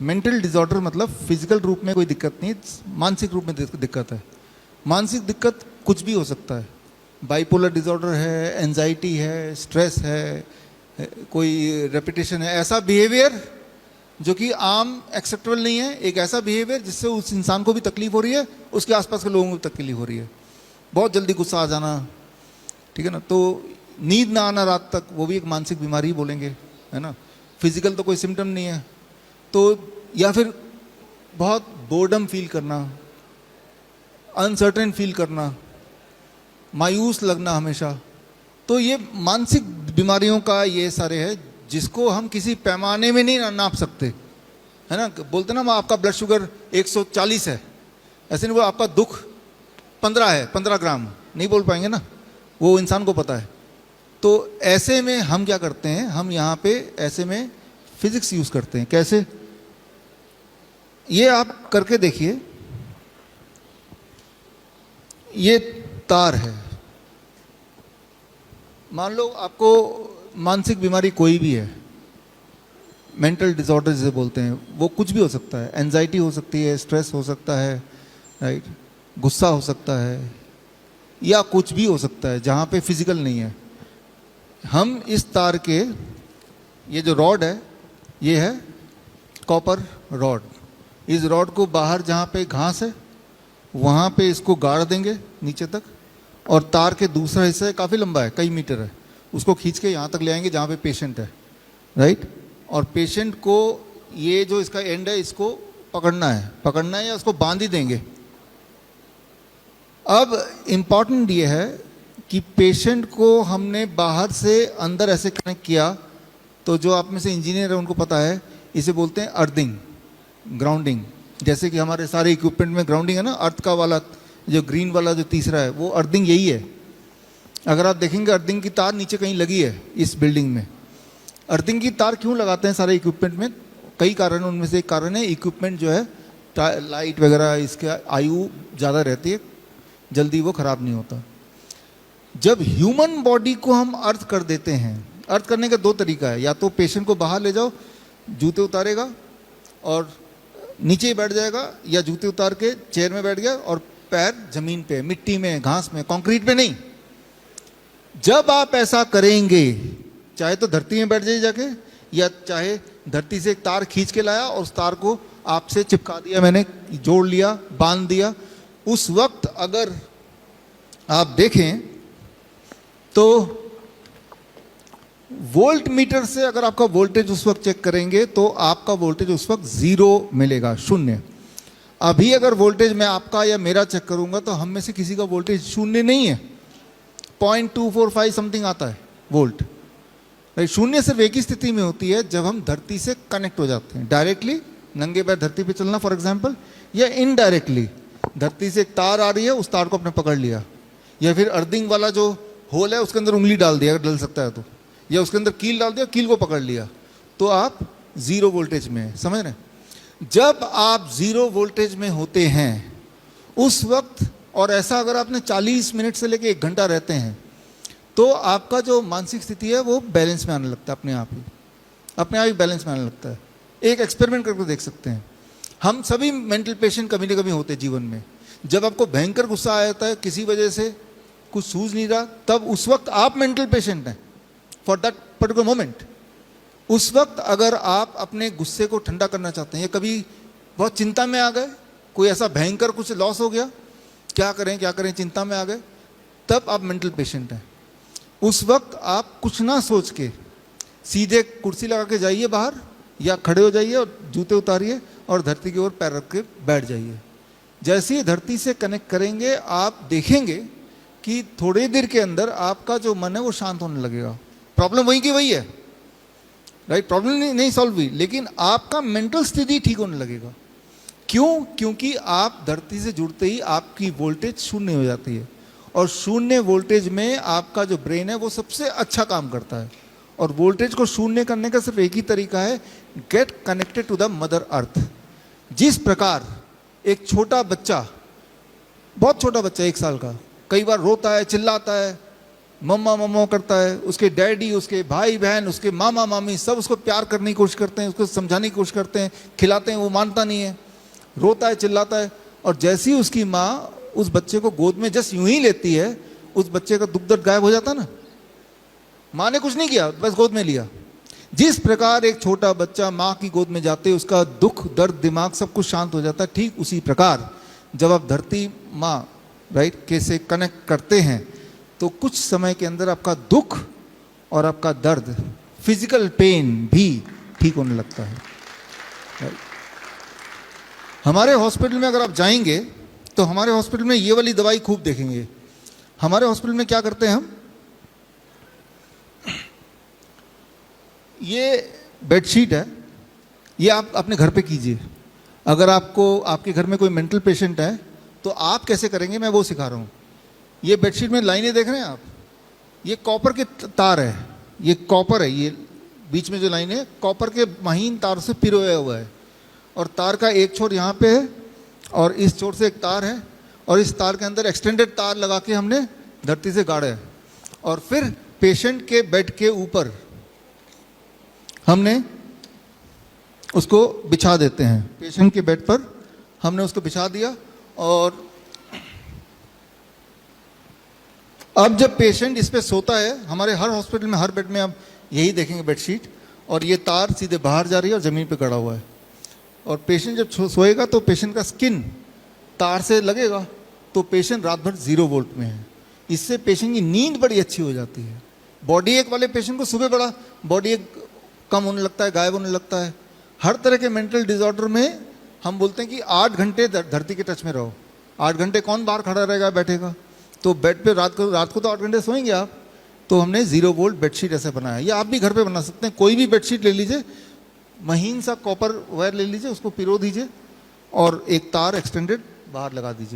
Mental disorder मतलब physical रूप में कोई दिक्कत नहीं, मानसिक रूप में दिक्कत है। मानसिक दिक्कत कुछ भी हो सकता है। बाइपोलर डिसऑर्डर है, एंजाइटी है, स्ट्रेस है, कोई रेपिटेशन है, ऐसा बिहेवियर जो कि आम एक्सेप्टेबल नहीं है, एक ऐसा बिहेवियर जिससे उस इंसान को भी तकलीफ हो रही है, उसके आसपास के लोगों को भी तकलीफ हो रही है। बहुत जल्दी गुस्सा आ जाना, ठीक है ना, तो नींद ना आना रात तक, वो भी एक मानसिक बीमारी ही बोलेंगे, है ना। फिजिकल तो कोई सिम्टम नहीं है, तो या फिर बहुत बोर्डम फील करना, अनसर्टेन फील करना, मायूस लगना हमेशा, तो ये मानसिक बीमारियों का ये सारे है जिसको हम किसी पैमाने में नहीं नाप सकते, है ना। बोलते ना आपका ब्लड शुगर 140 है, ऐसे नहीं बोल आपका दुख 15 है, 15 ग्राम नहीं बोल पाएंगे ना, वो इंसान को पता है। तो ऐसे में हम क्या करते हैं, हम यहाँ पे ऐसे में फिजिक्स यूज करते हैं। कैसे, ये आप करके देखिए, ये तार है, मान लो आपको मानसिक बीमारी कोई भी है, मेंटल डिसऑर्डर जिसे बोलते हैं, वो कुछ भी हो सकता है, एंजाइटी हो सकती है, स्ट्रेस हो सकता है, राइट, गुस्सा हो सकता है, या कुछ भी हो सकता है जहाँ पे फिजिकल नहीं है। हम इस तार के, ये जो रॉड है ये है कॉपर रॉड, इस रॉड को बाहर जहाँ पे घास है वहाँ पे इसको गाड़ देंगे नीचे तक, और तार के दूसरा हिस्सा काफ़ी लंबा है, कई मीटर है, उसको खींच के यहाँ तक ले आएंगे जहाँ पे पेशेंट है, राइट। और पेशेंट को ये जो इसका एंड है इसको पकड़ना है या उसको बांध ही देंगे। अब इम्पॉर्टेंट ये है कि पेशेंट को हमने बाहर से अंदर ऐसे कनेक्ट किया, तो जो आप में से इंजीनियर है उनको पता है, इसे बोलते हैं अर्थिंग, ग्राउंडिंग। जैसे कि हमारे सारे इक्विपमेंट में ग्राउंडिंग है ना, अर्थ का वाला जो ग्रीन वाला जो तीसरा है वो अर्थिंग यही है। अगर आप देखेंगे अर्थिंग की तार नीचे कहीं लगी है इस बिल्डिंग में। अर्थिंग की तार क्यों लगाते हैं सारे इक्विपमेंट में, कई कारण है, उनमें से एक कारण है इक्विपमेंट जो है लाइट वगैरह, इसके आयु ज़्यादा रहती है, जल्दी वो ख़राब नहीं होता। जब ह्यूमन बॉडी को हम अर्थ कर देते हैं, अर्थ करने का दो तरीका है, या तो पेशेंट को बाहर ले जाओ, जूते उतारेगा और नीचे ही बैठ जाएगा, या जूते उतार के चेयर में बैठ गया और पैर जमीन पे, मिट्टी में, घास में, कंक्रीट पे नहीं। जब आप ऐसा करेंगे, चाहे तो धरती में बैठ जाइए जाके, या चाहे धरती से एक तार खींच के लाया और उस तार को आपसे चिपका दिया, मैंने जोड़ लिया, बांध दिया, उस वक्त अगर आप देखें तो वोल्ट मीटर से अगर आपका वोल्टेज उस वक्त चेक करेंगे तो आपका वोल्टेज उस वक्त 0 मिलेगा, 0। अभी अगर वोल्टेज मैं आपका या मेरा चेक करूंगा तो हम में से किसी का वोल्टेज 0 नहीं है, 0.245 समथिंग आता है वोल्ट। 0 सिर्फ एक ही स्थिति में होती है, जब हम धरती से कनेक्ट हो जाते हैं, डायरेक्टली नंगे पैर धरती पे चलना फॉर एग्जांपल, या इनडायरेक्टली धरती से एक तार आ रही है, उस तार को आपने पकड़ लिया, या फिर अर्थिंग वाला जो होल है उसके अंदर उंगली डाल दिया अगर डल सकता है तो, या उसके अंदर कील डाल दिया, कील को पकड़ लिया, तो आप 0 वोल्टेज में हैं, समझ रहे हैं। जब आप 0 वोल्टेज में होते हैं उस वक्त, और ऐसा अगर आपने 40 मिनट से लेकर 1 घंटा रहते हैं, तो आपका जो मानसिक स्थिति है वो बैलेंस में आने लगता है, अपने आप ही बैलेंस में आने लगता है। एक एक्सपेरिमेंट करके देख सकते हैं। हम सभी मेंटल पेशेंट कभी ना कभी होते हैं जीवन में। जब आपको भयंकर गुस्सा आ जाता है, किसी वजह से कुछ सूझ नहीं रहा, तब उस वक्त आप मेंटल पेशेंट हैं फॉर दैट पर्टिकुलर मोमेंट। उस वक्त अगर आप अपने गुस्से को ठंडा करना चाहते हैं, या कभी बहुत चिंता में आ गए, कोई ऐसा भयंकर कुछ लॉस हो गया, क्या करें चिंता में आ गए, तब आप मेंटल पेशेंट हैं। उस वक्त आप कुछ ना सोच के सीधे कुर्सी लगा के जाइए बाहर, या खड़े हो जाइए और जूते उतारिए और धरती की ओर पैर रख के बैठ जाइए। जैसे ही धरती से कनेक्ट करेंगे, आप देखेंगे कि थोड़ी देर के अंदर आपका जो मन है वो शांत होने लगेगा। प्रॉब्लम वही की वही है, राइट, प्रॉब्लम नहीं सॉल्व हुई, लेकिन आपका मेंटल स्थिति ठीक होने लगेगा। क्यों? क्योंकि आप धरती से जुड़ते ही आपकी वोल्टेज 0 हो जाती है, और 0 वोल्टेज में आपका जो ब्रेन है वो सबसे अच्छा काम करता है। और वोल्टेज को 0 करने का सिर्फ एक ही तरीका है, get connected to the mother earth. जिस प्रकार एक छोटा बच्चा, बहुत छोटा बच्चा 1 साल का, कई बार रोता है, चिल्लाता है, मम्मा मम्मा करता है, उसके डैडी, उसके भाई बहन, उसके मामा मामी सब उसको प्यार करने की कोशिश करते हैं, उसको समझाने की कोशिश करते हैं, खिलाते हैं, वो मानता नहीं है, रोता है, चिल्लाता है। और जैसे ही उसकी माँ उस बच्चे को गोद में जस्ट यूं ही लेती है, उस बच्चे का दुख दर्द गायब हो जाता ना। माँ ने कुछ नहीं किया, बस गोद में लिया। जिस प्रकार एक छोटा बच्चा माँ की गोद में जाते ही उसका दुख दर्द दिमाग सब कुछ शांत हो जाता है, ठीक उसी प्रकार जब आप धरती माँ राइट के से कनेक्ट करते हैं तो कुछ समय के अंदर आपका दुख और आपका दर्द, फिजिकल पेन भी ठीक होने लगता है। right? हमारे हॉस्पिटल में अगर आप जाएंगे तो हमारे हॉस्पिटल में ये वाली दवाई खूब देखेंगे। हमारे हॉस्पिटल में क्या करते हैं हम, ये बेडशीट है, ये आप अपने घर पे कीजिए। अगर आपको आपके घर में कोई मेंटल पेशेंट है तो आप कैसे करेंगे, मैं वो सिखा रहा हूँ। ये बेडशीट में लाइनें देख रहे हैं आप, ये कॉपर के तार है, ये कॉपर है, ये बीच में जो लाइन है कॉपर के महीन तार से पिरोया हुआ है। और तार का एक छोर यहाँ पे है और इस छोर से एक तार है, और इस तार के अंदर एक्सटेंडेड तार लगा के हमने धरती से गाड़ा है। और फिर पेशेंट के बेड के ऊपर हमने उसको बिछा देते हैं। पेशेंट के बेड पर हमने उसको बिछा दिया, और अब जब पेशेंट इस पे सोता है, हमारे हर हॉस्पिटल में हर बेड में आप यही देखेंगे बेडशीट, और ये तार सीधे बाहर जा रही है और ज़मीन पे गड़ा हुआ है। और पेशेंट जब सोएगा तो पेशेंट का स्किन तार से लगेगा, तो पेशेंट रात भर 0 वोल्ट में है। इससे पेशेंट की नींद बड़ी अच्छी हो जाती है। बॉडी एक वाले पेशेंट को सुबह बड़ा बॉडी एक कम होने लगता है, गायब होने लगता है। हर तरह के मेंटल डिसऑर्डर में हम बोलते हैं कि 8 घंटे धरती के टच में रहो। 8 घंटे कौन बाहर खड़ा रहेगा, बैठेगा? तो बेड पे रात को तो 8 घंटे सोएंगे आप। तो हमने 0 वोल्ट बेडशीट ऐसे बनाया। ये आप भी घर पे बना सकते हैं। कोई भी बेडशीट ले लीजिए, महीन सा कॉपर वायर ले लीजिए, उसको पिरो दीजिए और एक तार एक्सटेंडेड बाहर लगा दीजिए।